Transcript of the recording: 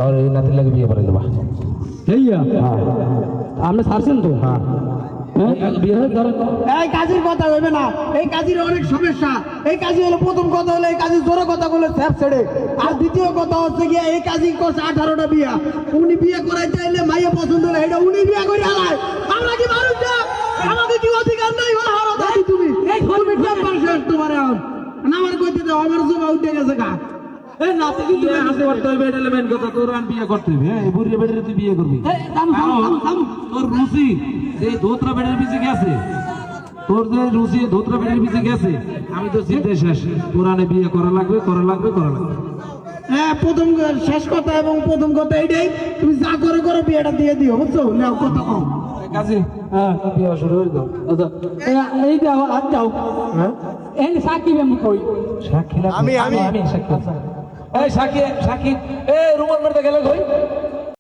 আর এই নাতির লাগে বিয়ে করে দেবা হেইয়া হ্যাঁ আপনি ছাড়ছেন তো হ্যাঁ বিয়ে ধরেন এই কাজীর কথা হইবে না, এই কাজীর অনেক সমস্যা। এই কাজী হলো প্রথম কথা হলো এই কাজী জোরে কথা বলে স্যাপ ছেড়ে, আর দ্বিতীয় কথা হচ্ছে গিয়া এই কাজী করছে 18টা বিয়া। উনি বিয়ে করাইতে চাইলে মাইয়া পছন্দ হলে এটা উনি বিয়ে করে আলায়। আমরা কি মানুষ না? আমাদের কি অধিকার নাই? ও হারো দাবি তুমি তুমি টেম্পার শেষ তোমার এখন আমার কইতে দাও, আমার জমা উঠে গেছে গা। এই নাতি কিন্তু হাতে করতে হবে, এটা মেন কথা। তোর আর বিয়ে করতে হবে, হ্যাঁ বুড়িয়ে বেড়ে তুই বিয়ে করবি। তোর রুচি যে ধোত্রা বেড়ের পিছে গেছে, তোর যে রুচি ধোত্রা বেড়ের পিছে গেছে, আমি তো চিন্তা শেষ। তোরানে বিয়ে করা লাগবে, করা লাগবে, করা লাগবে। হ্যাঁ, প্রথম শেষ কথা এবং প্রথম কথা এইটাই, তুমি যা করে করো বিয়েটা দিয়ে দিও, বুঝছো? নাও কথা কম কাজে হ্যাঁ বিয়ে শুরু হয়ে যাও। এই যাও আর যাও হ্যাঁ এই সাকিব আমি কই সাক্ষী লাগবে। আমি সাক্ষী। এই সাক্ষী, সাক্ষী। এই রুমান মেরতে গেলে কই?